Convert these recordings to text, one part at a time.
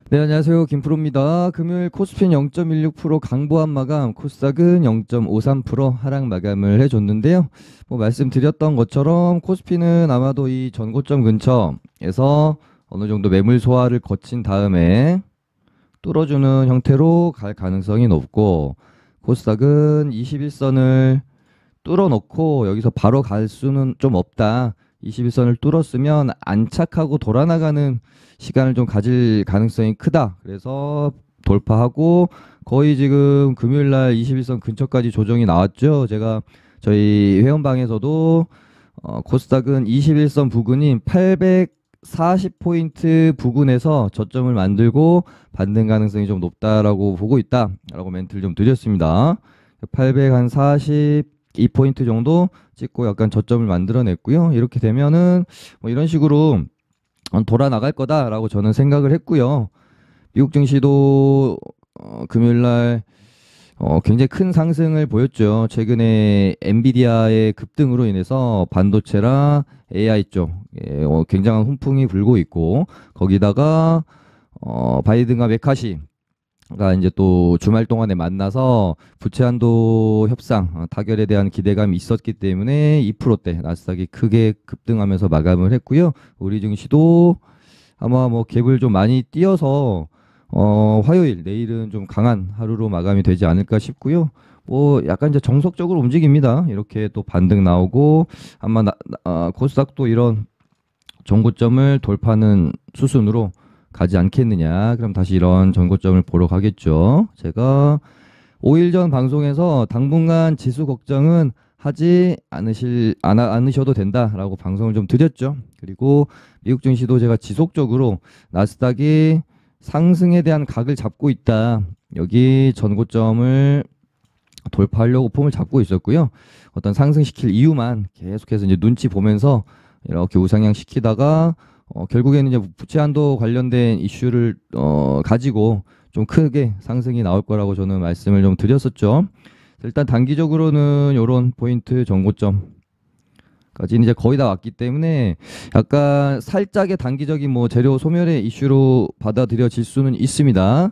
네, 안녕하세요. 김프로입니다. 금요일 코스피는 0.16% 강보합 마감, 코스닥은 0.53% 하락 마감을 해줬는데요. 뭐 말씀드렸던 것처럼 코스피는 아마도 이 전고점 근처에서 어느 정도 매물 소화를 거친 다음에 뚫어주는 형태로 갈 가능성이 높고, 코스닥은 21선을 뚫어놓고 여기서 바로 갈 수는 좀 없다. 21선을 뚫었으면 안착하고 돌아나가는 시간을 좀 가질 가능성이 크다. 그래서 돌파하고 거의 지금 금요일날 21선 근처까지 조정이 나왔죠. 제가 저희 회원방에서도 코스닥은 21선 부근인 840포인트 부근에서 저점을 만들고 반등 가능성이 좀 높다라고 보고 있다라고 멘트를 좀 드렸습니다. 842포인트 정도 찍고 약간 저점을 만들어냈고요. 이렇게 되면은 뭐 이런 식으로 돌아 나갈 거다라고 저는 생각을 했고요. 미국 증시도 금요일날 굉장히 큰 상승을 보였죠. 최근에 엔비디아의 급등으로 인해서 반도체랑 AI 쪽 굉장한 훈풍이 불고 있고, 거기다가 바이든과 메카시가 이제 또 주말 동안에 만나서 부채 한도 협상 타결에 대한 기대감이 있었기 때문에 2%대 나스닥이 크게 급등하면서 마감을 했고요. 우리 증시도 아마 뭐 갭을 좀 많이 띄어서 화요일 내일은 좀 강한 하루로 마감이 되지 않을까 싶고요. 뭐 약간 이제 정석적으로 움직입니다. 이렇게 또 반등 나오고 아마 코스닥도 이런 전고점을 돌파하는 수순으로 가지 않겠느냐. 그럼 다시 이런 전고점을 보러 가겠죠. 제가 5일 전 방송에서 당분간 지수 걱정은 하지 않으셔도 된다라고 방송을 좀 드렸죠. 그리고 미국 증시도 제가 지속적으로 나스닥이 상승에 대한 각을 잡고 있다. 여기 전고점을 돌파하려고 폼을 잡고 있었고요. 어떤 상승시킬 이유만 계속해서 이제 눈치 보면서 이렇게 우상향 시키다가 결국에는 이제 부채 한도 관련된 이슈를 가지고 좀 크게 상승이 나올 거라고 저는 말씀을 좀 드렸었죠. 일단 단기적으로는 이런 포인트 전고점까지 이제 거의 다 왔기 때문에 약간 살짝의 단기적인 뭐 재료 소멸의 이슈로 받아들여질 수는 있습니다.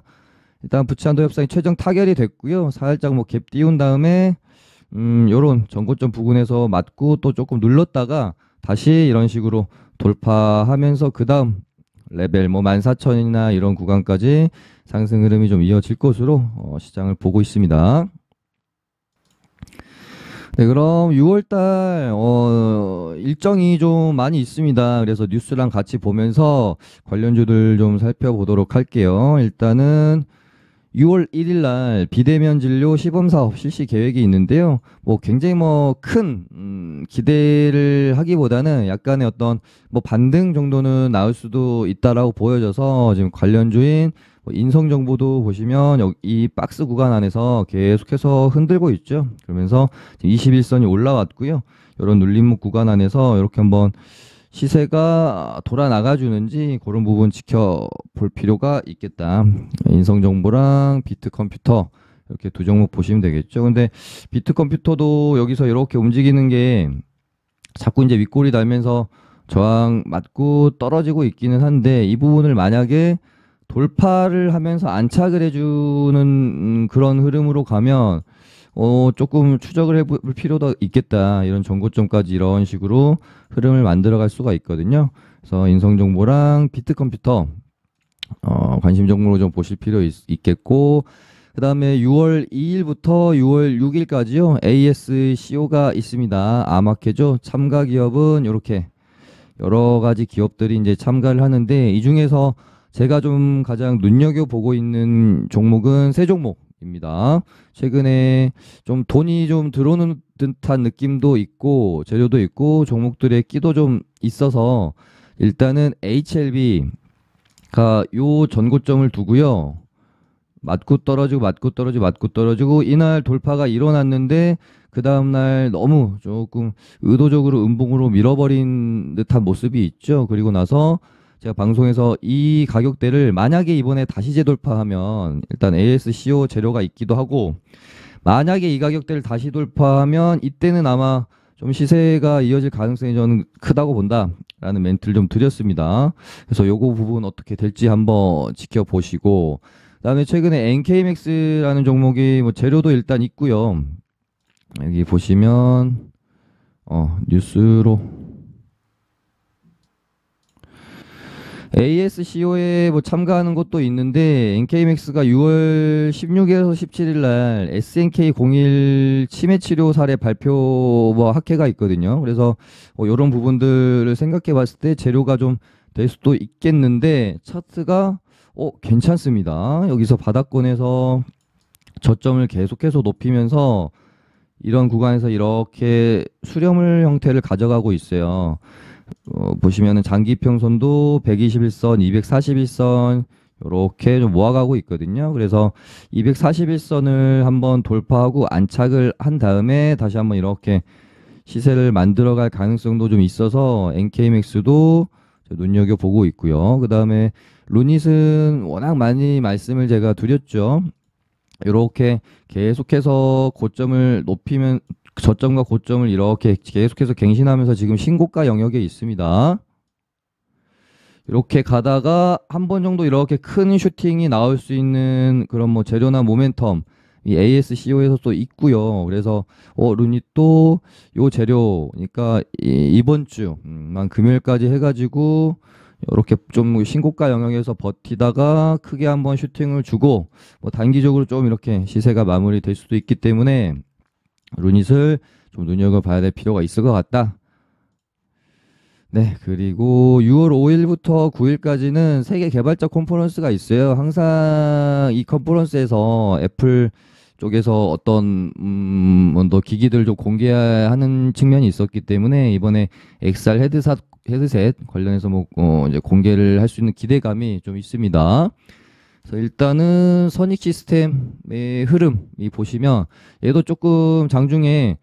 일단 부채 한도 협상이 최종 타결이 됐고요. 살짝 뭐 갭 띄운 다음에 요런 전고점 부근에서 맞고 또 조금 눌렀다가 다시 이런 식으로 돌파하면서 그 다음 레벨 뭐 14,000이나 이런 구간까지 상승 흐름이 좀 이어질 것으로 시장을 보고 있습니다. 네, 그럼 6월달 일정이 좀 많이 있습니다. 그래서 뉴스랑 같이 보면서 관련주들 좀 살펴보도록 할게요. 일단은 6월 1일 날 비대면 진료 시범 사업 실시 계획이 있는데요. 뭐 굉장히 뭐 큰 기대를 하기보다는 약간의 어떤 뭐 반등 정도는 나올 수도 있다라고 보여져서 지금 관련주인 뭐 인성정보도 보시면 여기 이 박스 구간 안에서 계속해서 흔들고 있죠. 그러면서 21선이 올라왔고요. 이런 눌림목 구간 안에서 이렇게 한번 시세가 돌아 나가주는지 그런 부분 지켜볼 필요가 있겠다. 인성정보랑 비트컴퓨터 이렇게 두 종목 보시면 되겠죠. 근데 비트컴퓨터도 여기서 이렇게 움직이는 게 자꾸 이제 윗골이 달면서 저항 맞고 떨어지고 있기는 한데, 이 부분을 만약에 돌파를 하면서 안착을 해주는 그런 흐름으로 가면 조금 추적을 해볼 필요도 있겠다. 이런 전고점까지 이런 식으로 흐름을 만들어갈 수가 있거든요. 그래서 인성정보랑 비트컴퓨터 관심 종목으로 좀 보실 필요 있겠고, 그 다음에 6월 2일부터 6월 6일까지요. ASCO가 있습니다. 아마케죠. 참가 기업은 이렇게 여러 가지 기업들이 이제 참가를 하는데, 이 중에서 제가 좀 가장 눈여겨보고 있는 종목은 세 종목입니다. 최근에 좀 돈이 좀 들어오는 듯한 느낌도 있고, 재료도 있고, 종목들의 끼도 좀 있어서 일단은 HLB가 요 전고점을 두고요. 맞고 떨어지고 맞고 떨어지고 맞고 떨어지고 이날 돌파가 일어났는데 그 다음날 너무 조금 의도적으로 음봉으로 밀어버린 듯한 모습이 있죠. 그리고 나서 제가 방송에서 이 가격대를 만약에 이번에 다시 재돌파하면, 일단 ASCO 재료가 있기도 하고, 만약에 이 가격대를 다시 돌파하면 이때는 아마 좀 시세가 이어질 가능성이 저는 크다고 본다 라는 멘트를 좀 드렸습니다. 그래서 요거 부분 어떻게 될지 한번 지켜보시고, 그다음에 최근에 NK맥스라는 종목이 뭐 재료도 일단 있고요. 여기 보시면 뉴스로 ASCO에 뭐 참가하는 것도 있는데, NK맥스가 6월 16일에서 17일 날 SNK01 치매 치료 사례 발표 뭐 학회가 있거든요. 그래서 이런 부분들을 생각해 봤을 때 재료가 좀 될 수도 있겠는데, 차트가 괜찮습니다. 여기서 바닥권에서 저점을 계속해서 높이면서 이런 구간에서 이렇게 수렴을 형태를 가져가고 있어요. 보시면은 장기평선도 121선, 241선 이렇게 좀 모아가고 있거든요. 그래서 241선을 한번 돌파하고 안착을 한 다음에 다시 한번 이렇게 시세를 만들어갈 가능성도 좀 있어서 NK맥스도 눈여겨보고 있고요. 그 다음에 루닛은 워낙 많이 말씀을 제가 드렸죠. 이렇게 계속해서 고점을 높이면 저점과 고점을 이렇게 계속해서 갱신하면서 지금 신고가 영역에 있습니다. 이렇게 가다가 한 번 정도 이렇게 큰 슈팅이 나올 수 있는 그런 뭐 재료나 모멘텀 이 ASCO에서 또 있고요. 그래서 루닛도 요 재료 그러니까 이번 주만 금요일까지 해가지고 이렇게 좀 신고가 영역에서 버티다가 크게 한번 슈팅을 주고 뭐 단기적으로 좀 이렇게 시세가 마무리될 수도 있기 때문에 루닛을 좀 눈여겨봐야 될 필요가 있을 것 같다. 네, 그리고 6월 5일부터 9일까지는 세계 개발자 컨퍼런스가 있어요. 항상 이 컨퍼런스에서 애플 쪽에서 어떤 더 기기들 좀 공개하는 측면이 있었기 때문에 이번에 XR 헤드셋 관련해서 뭐 이제 공개를 할 수 있는 기대감이 좀 있습니다. 그래서 일단은 선익 시스템의 흐름이 보시면 얘도 조금 장중에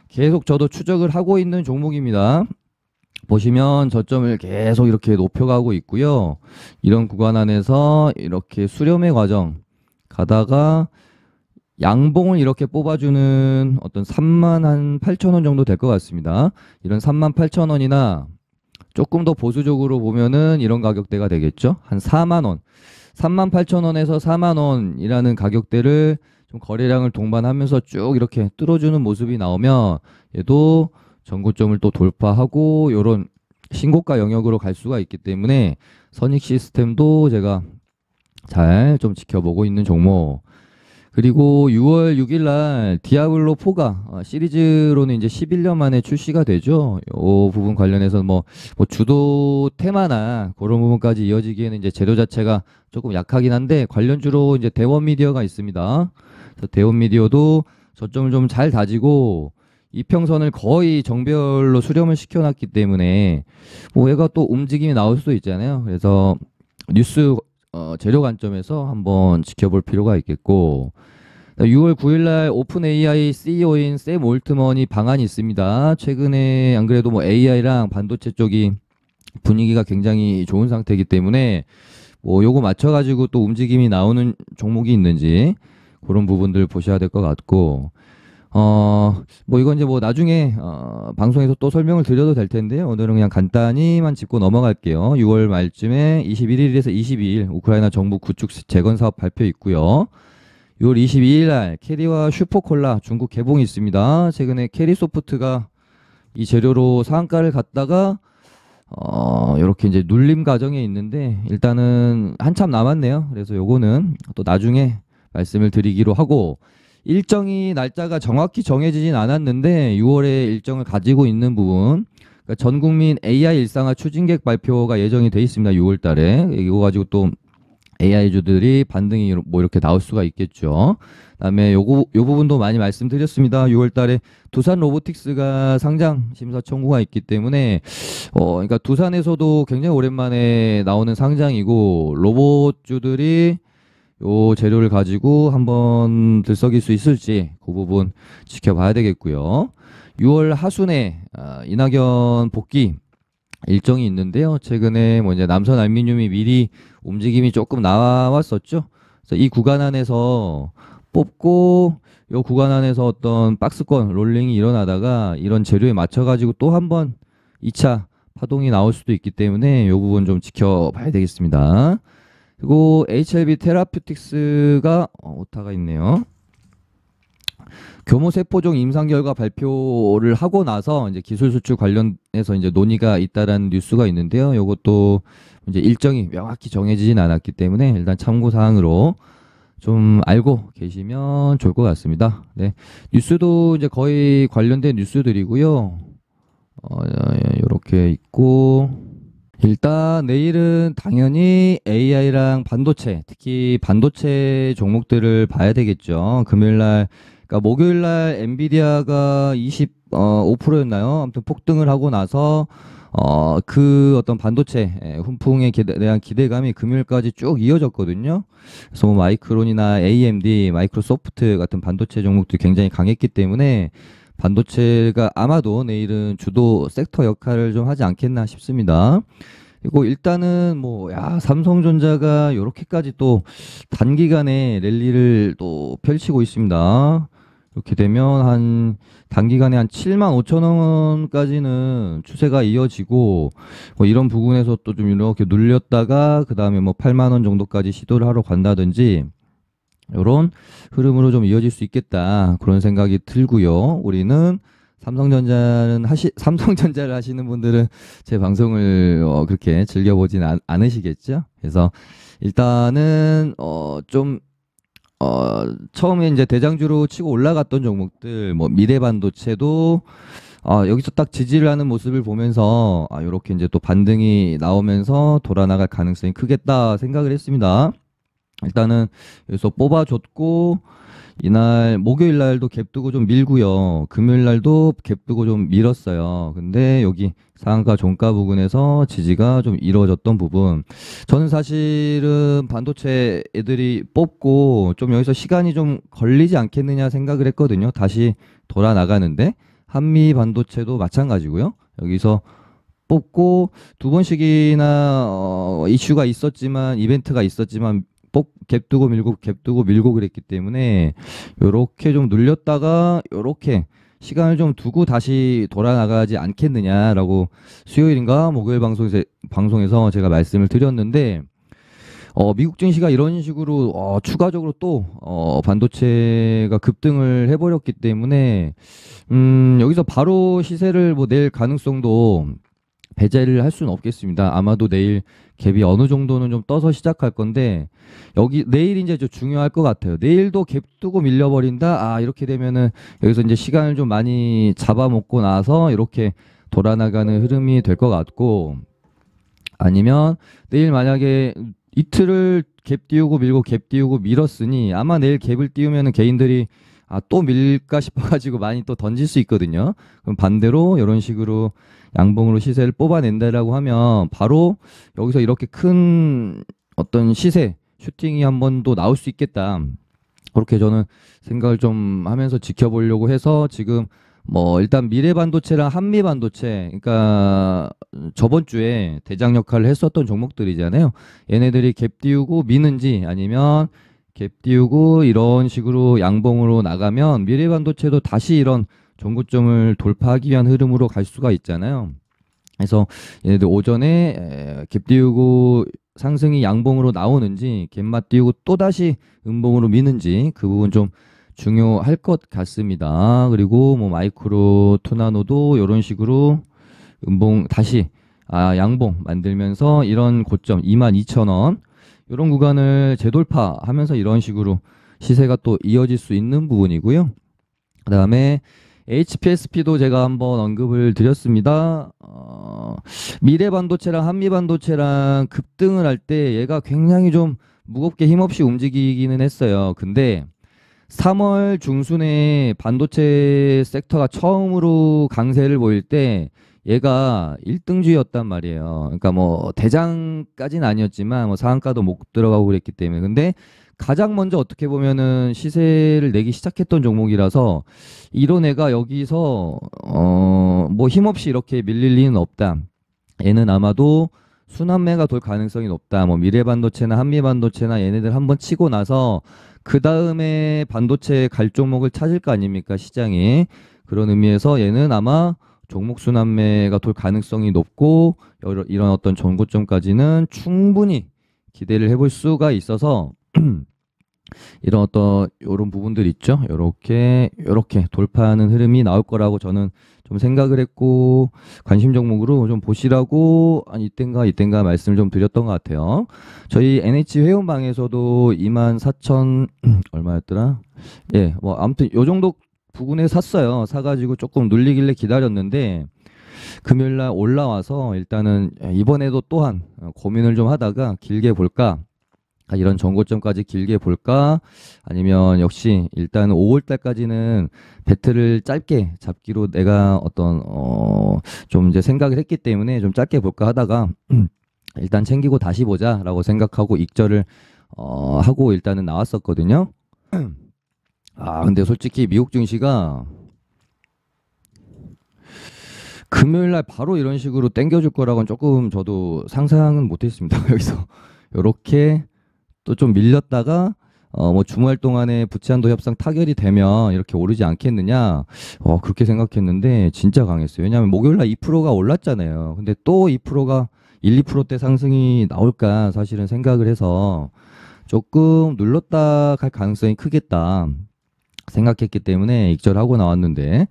계속 저도 추적을 하고 있는 종목입니다. 보시면 저점을 계속 이렇게 높여가고 있고요. 이런 구간 안에서 이렇게 수렴의 과정 가다가 양봉을 이렇게 뽑아주는 어떤 38,000원 정도 될 것 같습니다. 이런 38,000원이나 조금 더 보수적으로 보면은 이런 가격대가 되겠죠. 한 4만원. 38,000원에서 4만원이라는 가격대를 좀 거래량을 동반하면서 쭉 이렇게 뚫어주는 모습이 나오면 얘도 전고점을 또 돌파하고 요런 신고가 영역으로 갈 수가 있기 때문에 선익 시스템도 제가 잘 좀 지켜보고 있는 종목. 그리고 6월 6일 날 디아블로 4가 시리즈로는 이제 11년 만에 출시가 되죠. 이 부분 관련해서 뭐 주도 테마나 그런 부분까지 이어지기에는 이제 재료 자체가 조금 약하긴 한데 관련주로 이제 대원 미디어가 있습니다. 그래서 대원 미디어도 저점을 좀 잘 다지고 이평선을 거의 정별로 수렴을 시켜놨기 때문에 뭐 얘가 또 움직임이 나올 수도 있잖아요. 그래서 뉴스 재료 관점에서 한번 지켜볼 필요가 있겠고 6월 9일 날 오픈 AI CEO인 샘 올트먼이 방안이 있습니다. 최근에 안 그래도 뭐 AI랑 반도체 쪽이 분위기가 굉장히 좋은 상태이기 때문에 뭐 요거 맞춰가지고 또 움직임이 나오는 종목이 있는지 그런 부분들 보셔야 될 것 같고 뭐 이건 이제 뭐 나중에 방송에서 또 설명을 드려도 될 텐데요. 오늘은 그냥 간단히만 짚고 넘어갈게요. 6월 말쯤에 21일에서 22일 우크라이나 정부 구축 재건 사업 발표 있고요. 6월 22일 날 캐리와 슈퍼콜라 중국 개봉이 있습니다. 최근에 캐리소프트가 이 재료로 상한가를 갔다가 이렇게 이제 눌림 과정에 있는데 일단은 한참 남았네요. 그래서 요거는 또 나중에 말씀을 드리기로 하고 일정이 날짜가 정확히 정해지진 않았는데 6월에 일정을 가지고 있는 부분 그러니까 전 국민 AI 일상화 추진계획 발표가 예정이 돼 있습니다. 6월 달에 이거 가지고 또 AI주들이 반등이 뭐 이렇게 나올 수가 있겠죠. 그다음에 요 부분도 많이 말씀드렸습니다. 6월 달에 두산 로보틱스가 상장 심사 청구가 있기 때문에 그러니까 두산에서도 굉장히 오랜만에 나오는 상장이고 로봇주들이 요 재료를 가지고 한번 들썩일 수 있을지 그 부분 지켜봐야 되겠고요. 6월 하순에 이낙연 복귀 일정이 있는데요. 최근에 뭐 이제 남선 알루미늄이 미리 움직임이 조금 나왔었죠. 그래서 이 구간 안에서 뽑고 요 구간 안에서 어떤 박스권 롤링이 일어나다가 이런 재료에 맞춰가지고 또 한번 2차 파동이 나올 수도 있기 때문에 이 부분 좀 지켜봐야 되겠습니다. 그리고 HLB 테라퓨틱스가 오타가 있네요. 교모세포종 임상 결과 발표를 하고 나서 이제 기술 수출 관련해서 이제 논의가 있다라는 뉴스가 있는데요. 이것도 이제 일정이 명확히 정해지진 않았기 때문에 일단 참고 사항으로 좀 알고 계시면 좋을 것 같습니다. 네. 뉴스도 이제 거의 관련된 뉴스들이고요. 이렇게 있고, 일단 내일은 당연히 AI랑 반도체, 특히 반도체 종목들을 봐야 되겠죠. 금요일날, 그러니까 목요일날 엔비디아가 25%였나요? 아무튼 폭등을 하고 나서 그 어떤 반도체 훈풍에 대한 기대감이 금요일까지 쭉 이어졌거든요. 그래서 뭐 마이크론이나 AMD, 마이크로소프트 같은 반도체 종목들이 굉장히 강했기 때문에 반도체가 아마도 내일은 주도 섹터 역할을 좀 하지 않겠나 싶습니다. 그리고 일단은 삼성전자가 이렇게까지 또 단기간에 랠리를 또 펼치고 있습니다. 이렇게 되면 단기간에 한 75,000원까지는 추세가 이어지고, 이런 부분에서 또 좀 이렇게 눌렸다가 그 다음에 8만 원 정도까지 시도를 하러 간다든지 이런 흐름으로 좀 이어질 수 있겠다, 그런 생각이 들고요. 우리는 삼성전자를 하시는 분들은 제 방송을 그렇게 즐겨보진 않으시겠죠. 그래서 일단은 처음에 이제 대장주로 치고 올라갔던 종목들, 미래반도체도 여기서 딱 지지를 하는 모습을 보면서 이렇게 이제 또 반등이 나오면서 돌아나갈 가능성이 크겠다 생각을 했습니다. 일단은 여기서 뽑아줬고, 이날 목요일 날도 갭 두고 좀 밀고요. 금요일 날도 갭 두고 좀 밀었어요. 근데 여기 상한가 종가 부근에서 지지가 좀 이루어졌던 부분, 저는 사실은 반도체 애들이 뽑고 좀 여기서 시간이 좀 걸리지 않겠느냐 생각을 했거든요. 다시 돌아 나가는데 한미 반도체도 마찬가지고요. 여기서 뽑고 두 번씩이나 이슈가 있었지만, 이벤트가 있었지만 갭 두고 밀고 갭 두고 밀고 그랬기 때문에 요렇게 좀 눌렸다가 요렇게 시간을 좀 두고 다시 돌아 나가지 않겠느냐라고 수요일인가 목요일 방송에서 제가 말씀을 드렸는데, 미국 증시가 이런 식으로 추가적으로 또 반도체가 급등을 해버렸기 때문에 여기서 바로 시세를 낼 가능성도 배제를 할 수는 없겠습니다. 아마도 내일 갭이 어느 정도는 좀 떠서 시작할 건데, 내일이 이제 좀 중요할 것 같아요. 내일도 갭 두고 밀려버린다. 이렇게 되면은 여기서 이제 시간을 좀 많이 잡아먹고 나서 이렇게 돌아나가는 흐름이 될 것 같고, 아니면 내일 만약에 이틀을 갭 띄우고 밀고 갭 띄우고 밀었으니 아마 내일 갭을 띄우면은 개인들이 또 밀까 싶어가지고 많이 또 던질 수 있거든요. 그럼 반대로 이런 식으로 양봉으로 시세를 뽑아낸다라고 하면 바로 여기서 이렇게 큰 어떤 시세 슈팅이 한 번 더 나올 수 있겠다, 그렇게 저는 생각을 좀 하면서 지켜보려고 해서 지금 일단 미래반도체랑 한미반도체, 그러니까 저번 주에 대장 역할을 했었던 종목들이잖아요. 얘네들이 갭 띄우고 미는지 아니면 갭 띄우고 이런 식으로 양봉으로 나가면 미래반도체도 다시 이런 전고점을 돌파하기 위한 흐름으로 갈 수가 있잖아요. 그래서 얘네들 오전에 갭 띄우고 상승이 양봉으로 나오는지, 갭만 띄우고 또다시 음봉으로 미는지, 그 부분 좀 중요할 것 같습니다. 그리고 마이크로 투나노도 이런 식으로 음봉 다시 양봉 만들면서 이런 고점 22,000원 이런 구간을 재돌파하면서 이런 식으로 시세가 또 이어질 수 있는 부분이고요. 그 다음에 HPSP도 제가 한번 언급을 드렸습니다. 미래반도체랑 한미반도체랑 급등을 할 때 얘가 굉장히 좀 무겁게 힘없이 움직이기는 했어요. 근데 3월 중순에 반도체 섹터가 처음으로 강세를 보일 때 얘가 1등주였단 말이에요. 그러니까 대장까지는 아니었지만 상한가도 못 들어가고 그랬기 때문에. 근데 가장 먼저 어떻게 보면은 시세를 내기 시작했던 종목이라서 이런 애가 여기서 힘없이 이렇게 밀릴 리는 없다. 얘는 아마도 순환매가 돌 가능성이 높다. 미래반도체나 한미반도체나 얘네들 한번 치고 나서 그 다음에 반도체 갈 종목을 찾을 거 아닙니까, 시장이. 그런 의미에서 얘는 아마 종목 순환매가 돌 가능성이 높고 이런 어떤 전고점까지는 충분히 기대를 해볼 수가 있어서 이런 어떤 이런 부분들 있죠. 요렇게 돌파하는 흐름이 나올 거라고 저는 좀 생각을 했고 관심 종목으로 좀 보시라고 이땐가 말씀을 좀 드렸던 것 같아요. 저희 NH 회원방에서도 24,000 얼마였더라? 예, 뭐 아무튼 요 정도 부근에 샀어요. 사가지고 조금 눌리길래 기다렸는데 금요일날 올라와서 일단은 이번에도 또한 고민을 좀 하다가 길게 볼까? 이런 전고점까지 길게 볼까? 아니면 역시 일단 5월 달까지는 배틀을 짧게 잡기로 내가 어떤 좀 이제 생각을 했기 때문에 좀 짧게 볼까 하다가 일단 챙기고 다시 보자라고 생각하고 익절을 하고 일단은 나왔었거든요. 근데 솔직히 미국 증시가 금요일날 바로 이런 식으로 땡겨줄 거라고는 조금 저도 상상은 못했습니다. 여기서 이렇게 또 좀 밀렸다가 뭐 주말 동안에 부채한도 협상 타결이 되면 이렇게 오르지 않겠느냐 그렇게 생각했는데 진짜 강했어요. 왜냐하면 목요일날 2%가 올랐잖아요. 근데 또 2%가 1, 2%대 상승이 나올까 사실은 생각을 해서 조금 눌렀다 갈 가능성이 크겠다 생각했기 때문에 익절하고 나왔는데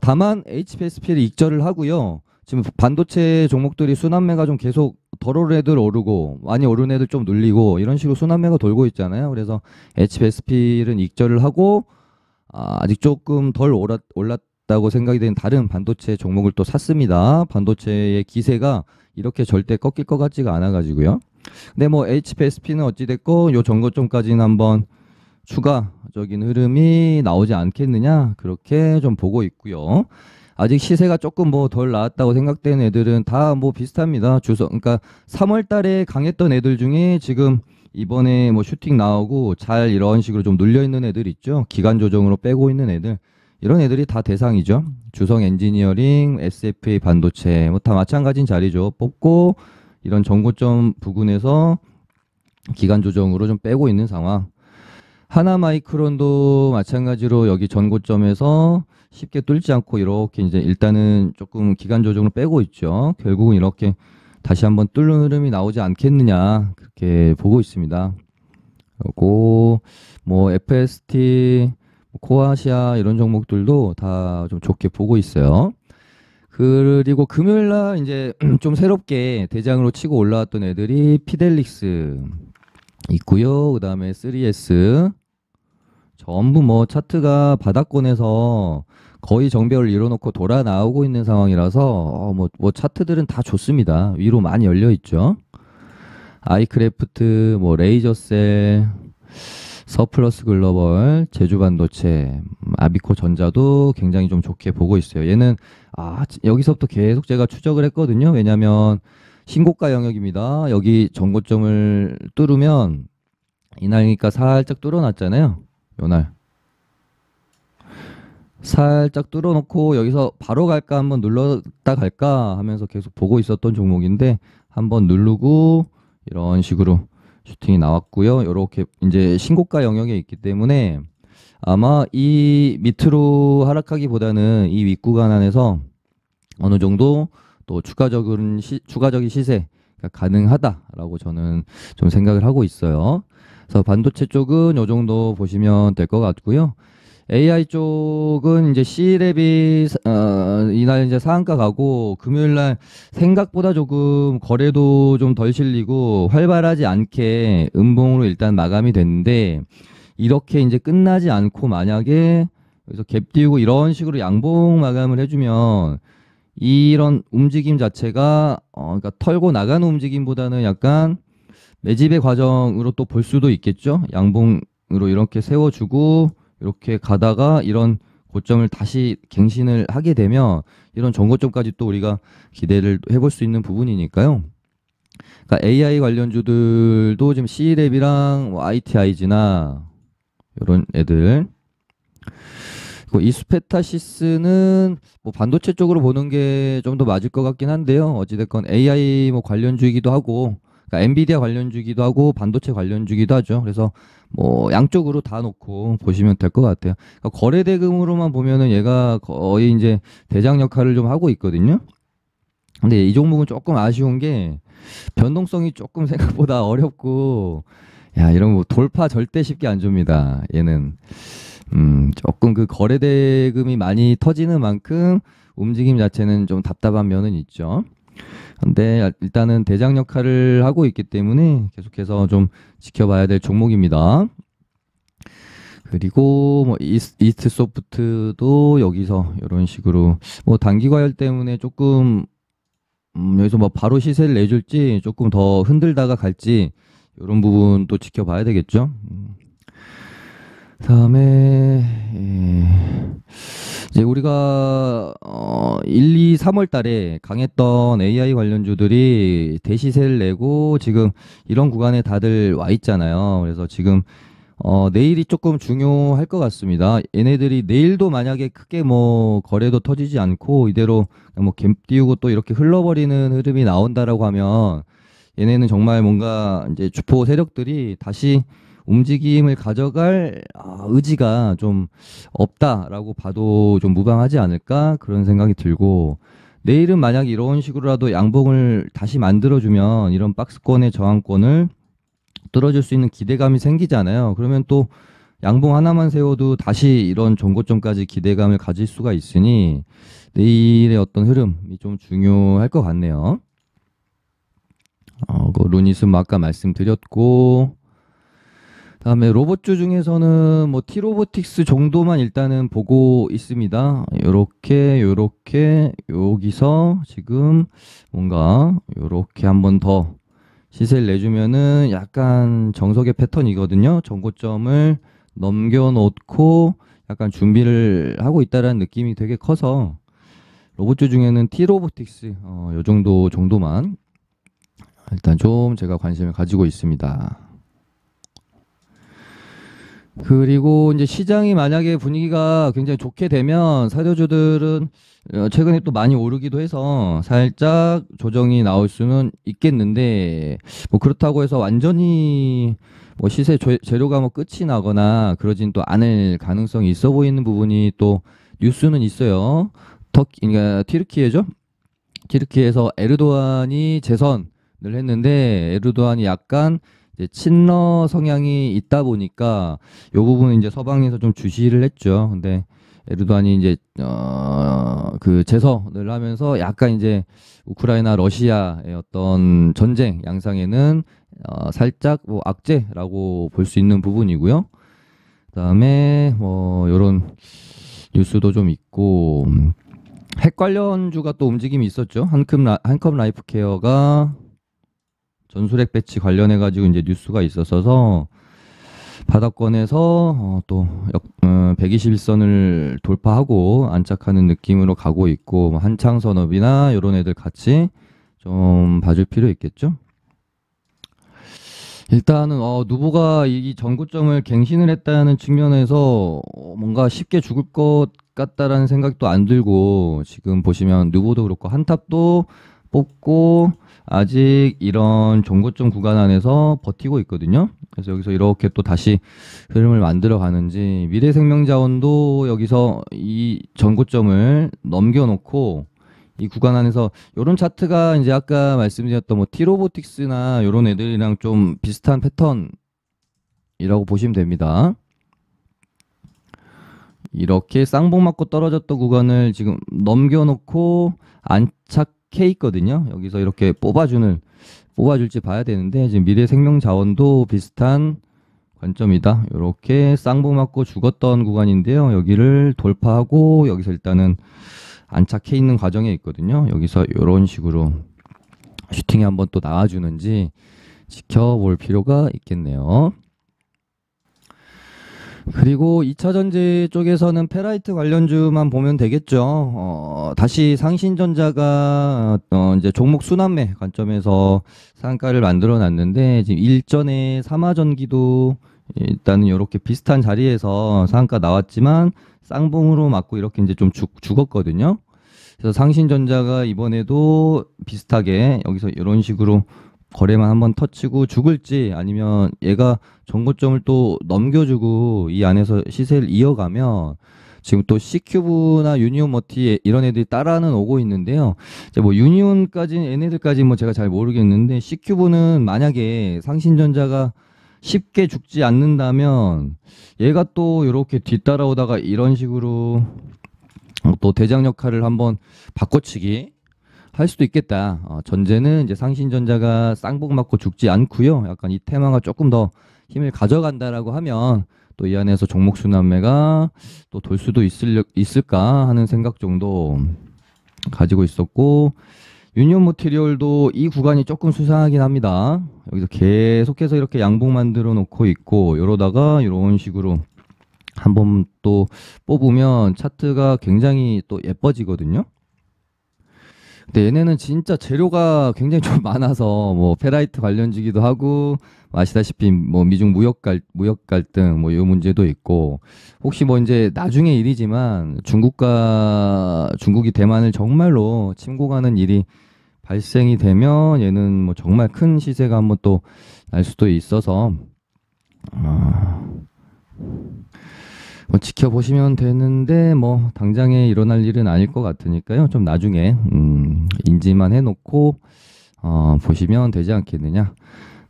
다만 HPSP를 익절을 하고요. 지금 반도체 종목들이 순환매가 좀 계속 덜 오른 애들 오르고 많이 오른 애들 좀 눌리고 이런 식으로 순환매가 돌고 있잖아요. 그래서 HPSP는 익절을 하고 아직 조금 덜 올랐다고 생각이 되는 다른 반도체 종목을 또 샀습니다. 반도체의 기세가 이렇게 절대 꺾일 것 같지가 않아가지고요. 근데 뭐 HPSP는 어찌됐건 요 전고점까지는 한번 추가적인 흐름이 나오지 않겠느냐 그렇게 좀 보고 있고요. 아직 시세가 조금 뭐 덜 나왔다고 생각되는 애들은 다 뭐 비슷합니다. 그러니까 3월 달에 강했던 애들 중에 지금 이번에 뭐 슈팅 나오고 잘 이런 식으로 좀 눌려 있는 애들 있죠. 기간 조정으로 빼고 있는 애들. 이런 애들이 다 대상이죠. 주성 엔지니어링, SFA 반도체 뭐 다 마찬가지인 자리죠. 뽑고 이런 전고점 부근에서 기간 조정으로 좀 빼고 있는 상황. 하나마이크론도 마찬가지로 여기 전고점에서 쉽게 뚫지 않고 이렇게 이제 일단은 조금 기간 조정을 빼고 있죠. 결국은 이렇게 다시 한번 뚫는 흐름이 나오지 않겠느냐 그렇게 보고 있습니다. 그리고 뭐 FST, 코아시아 이런 종목들도 다 좀 좋게 보고 있어요. 그리고 금요일날 이제 좀 새롭게 대장으로 치고 올라왔던 애들이 피델릭스 있고요. 그 다음에 3S 전부 뭐 차트가 바닥권에서 거의 정배를 이뤄놓고 돌아 나오고 있는 상황이라서 뭐 차트들은 다 좋습니다. 위로 많이 열려 있죠. 아이크래프트, 뭐 레이저셀, 서플러스 글로벌, 제주반도체, 아비코 전자도 굉장히 좀 좋게 보고 있어요. 얘는 여기서부터 계속 제가 추적을 했거든요. 왜냐하면 신고가 영역입니다. 여기 전고점을 뚫으면 이날이니까 살짝 뚫어놨잖아요. 요날 살짝 뚫어놓고 여기서 바로 갈까 한번 눌렀다 갈까 하면서 계속 보고 있었던 종목인데 한번 누르고 이런 식으로 슈팅이 나왔고요. 이렇게 이제 신고가 영역에 있기 때문에 아마 이 밑으로 하락하기보다는 이 윗구간 안에서 어느 정도 또 추가적인 시세가 가능하다라고 저는 좀 생각을 하고 있어요. 그래서 반도체 쪽은 요 정도 보시면 될 것 같고요. AI 쪽은 이제 C랩이 이날 이제 상한가 가고 금요일날 생각보다 조금 거래도 좀 덜 실리고 활발하지 않게 음봉으로 일단 마감이 됐는데 이렇게 이제 끝나지 않고 만약에 여기서 갭 띄우고 이런 식으로 양봉 마감을 해주면 이런 움직임 자체가 그러니까 털고 나가는 움직임보다는 약간 매집의 과정으로 또 볼 수도 있겠죠. 양봉으로 이렇게 세워주고 이렇게 가다가 이런 고점을 다시 갱신을 하게 되면 이런 전고점까지 또 우리가 기대를 해볼 수 있는 부분이니까요. 그러니까 AI 관련주들도 지금 C랩이랑 뭐 ITIG나 이런 애들 그리고 이스페타시스는 뭐 반도체 쪽으로 보는 게 좀 더 맞을 것 같긴 한데요. 어찌됐건 AI 뭐 관련주이기도 하고 그러니까 엔비디아 관련주기도 하고 반도체 관련주기도 하죠. 그래서 뭐 양쪽으로 다 놓고 보시면 될 것 같아요. 그러니까 거래대금으로만 보면은 얘가 거의 이제 대장 역할을 좀 하고 있거든요. 근데 이 종목은 조금 아쉬운 게 변동성이 조금 생각보다 어렵고, 야, 이런 거 돌파 절대 쉽게 안 줍니다. 얘는. 조금 그 거래대금이 많이 터지는 만큼 움직임 자체는 좀 답답한 면은 있죠. 근데 일단은 대장 역할을 하고 있기 때문에 계속해서 좀 지켜봐야 될 종목입니다. 그리고 뭐 이스트 소프트도 여기서 이런 식으로 뭐 단기 과열 때문에 조금 여기서 뭐 바로 시세를 내줄지 조금 더 흔들다가 갈지 이런 부분도 지켜봐야 되겠죠. 그다음에 이제 우리가 1, 2, 3월 달에 강했던 AI 관련주들이 대시세를 내고 지금 이런 구간에 다들 와 있잖아요. 그래서 지금 내일이 조금 중요할 것 같습니다. 얘네들이 내일도 만약에 크게 뭐 거래도 터지지 않고 이대로 뭐 갭 띄우고 또 이렇게 흘러버리는 흐름이 나온다라고 하면 얘네는 정말 뭔가 이제 주포 세력들이 다시 움직임을 가져갈 의지가 좀 없다라고 봐도 좀 무방하지 않을까 그런 생각이 들고, 내일은 만약 이런 식으로라도 양봉을 다시 만들어주면 이런 박스권의 저항권을 뚫어줄 수 있는 기대감이 생기잖아요. 그러면 또 양봉 하나만 세워도 다시 이런 전고점까지 기대감을 가질 수가 있으니 내일의 어떤 흐름이 좀 중요할 것 같네요. 그 루닛은 뭐 아까 말씀드렸고, 다음에 로봇주 중에서는 뭐 T로보틱스 정도만 일단은 보고 있습니다. 요렇게 여기서 지금 뭔가 요렇게 한번 더 시세를 내주면은 약간 정석의 패턴이거든요. 정고점을 넘겨놓고 약간 준비를 하고 있다라는 느낌이 되게 커서 로봇주 중에는 T로보틱스 요 정도만 일단 좀 제가 관심을 가지고 있습니다. 그리고 이제 시장이 만약에 분위기가 굉장히 좋게 되면 사료주들은 최근에 또 많이 오르기도 해서 살짝 조정이 나올 수는 있겠는데, 뭐 그렇다고 해서 완전히 뭐 시세 재료가 뭐 끝이 나거나 그러진 또 않을 가능성이 있어 보이는 부분이 또 뉴스는 있어요. 그러니까 튀르키예죠. 튀르키에서 에르도안이 재선을 했는데 에르도안이 약간 이제 친러 성향이 있다 보니까 요 부분은 이제 서방에서 좀 주시를 했죠. 근데 에르도안이 이제 그 재선을 하면서 약간 이제 우크라이나 러시아의 어떤 전쟁 양상에는 살짝 뭐 악재라고 볼 수 있는 부분이고요. 그다음에 뭐 요런 뉴스도 좀 있고, 핵 관련주가 또 움직임이 있었죠. 한컵 라이프 케어가 전술핵 배치 관련해 가지고 이제 뉴스가 있었어서 바닥권에서 또 121선을 돌파하고 안착하는 느낌으로 가고 있고, 뭐 한창산업이나 이런 애들 같이 좀 봐줄 필요 있겠죠. 일단은 누보가 이 전고점을 갱신을 했다는 측면에서 뭔가 쉽게 죽을 것 같다라는 생각도 안 들고, 지금 보시면 누보도 그렇고 한탑도 뽑고 아직 이런 전고점 구간 안에서 버티고 있거든요. 그래서 여기서 이렇게 또 다시 흐름을 만들어 가는지, 미래생명자원도 여기서 이 전고점을 넘겨놓고 이 구간 안에서 이런 차트가 이제 아까 말씀드렸던 뭐 T로보틱스나 이런 애들이랑 좀 비슷한 패턴이라고 보시면 됩니다. 이렇게 쌍봉 맞고 떨어졌던 구간을 지금 넘겨놓고 안착해 있거든요. 여기서 이렇게 뽑아줄지 봐야 되는데, 지금 미래생명자원도 비슷한 관점이다. 이렇게 쌍봉 맞고 죽었던 구간인데요. 여기를 돌파하고 여기서 일단은 안착해 있는 과정에 있거든요. 여기서 이런 식으로 슈팅이 한번 또 나와주는지 지켜볼 필요가 있겠네요. 그리고 2차 전지 쪽에서는 페라이트 관련주만 보면 되겠죠. 다시 상신전자가 이제 종목 순환매 관점에서 상가를 만들어 놨는데, 지금 일전에 삼화전기도 일단은 이렇게 비슷한 자리에서 상가 나왔지만 쌍봉으로 맞고 이렇게 이제 좀 죽었거든요. 그래서 상신전자가 이번에도 비슷하게 여기서 이런 식으로 거래만 한번 터치고 죽을지 아니면 얘가 전고점을 또 넘겨주고 이 안에서 시세를 이어가면 지금 또 C큐브나 유니온 머티 이런 애들이 따라는 오고 있는데요. 이제 뭐 유니온까지 얘네들까지 뭐 제가 잘 모르겠는데 C큐브는 만약에 상신전자가 쉽게 죽지 않는다면 얘가 또 이렇게 뒤따라오다가 이런 식으로 또 대장 역할을 한번 바꿔치기 할 수도 있겠다. 전제는 이제 상신전자가 쌍복 맞고 죽지 않고요. 약간 이 테마가 조금 더 힘을 가져간다라고 하면 또 이 안에서 종목 순환매가 또 돌 수도 있을까 하는 생각 정도 가지고 있었고, 유니온 머티리얼도 이 구간이 조금 수상하긴 합니다. 여기서 계속해서 이렇게 양봉 만들어 놓고 있고, 이러다가 이런 식으로 한번 또 뽑으면 차트가 굉장히 또 예뻐지거든요. 근데 얘네는 진짜 재료가 굉장히 좀 많아서 뭐 페라이트 관련지기도 하고 아시다시피 뭐 미중 무역 갈등 뭐 이 문제도 있고, 혹시 뭐 이제 나중에 일이지만 중국이 대만을 정말로 침공하는 일이 발생이 되면 얘는 뭐 정말 큰 시세가 한번 또 날 수도 있어서 뭐 지켜보시면 되는데 뭐 당장에 일어날 일은 아닐 것 같으니까요. 좀 나중에 인지만 해놓고 보시면 되지 않겠느냐.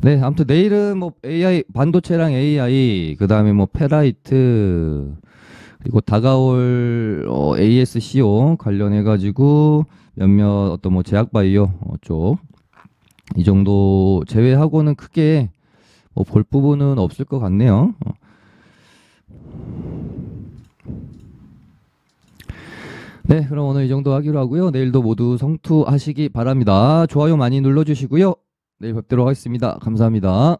네, 아무튼 내일은 뭐 AI 반도체랑 AI 그다음에 뭐 페라이트 그리고 다가올 ASCO 관련해 가지고 몇몇 어떤 뭐 제약바이오 쪽 이 정도 제외하고는 크게 뭐 볼 부분은 없을 것 같네요. 네, 그럼 오늘 이 정도 하기로 하고요. 내일도 모두 성투하시기 바랍니다. 좋아요 많이 눌러주시고요. 내일 뵙도록 하겠습니다. 감사합니다.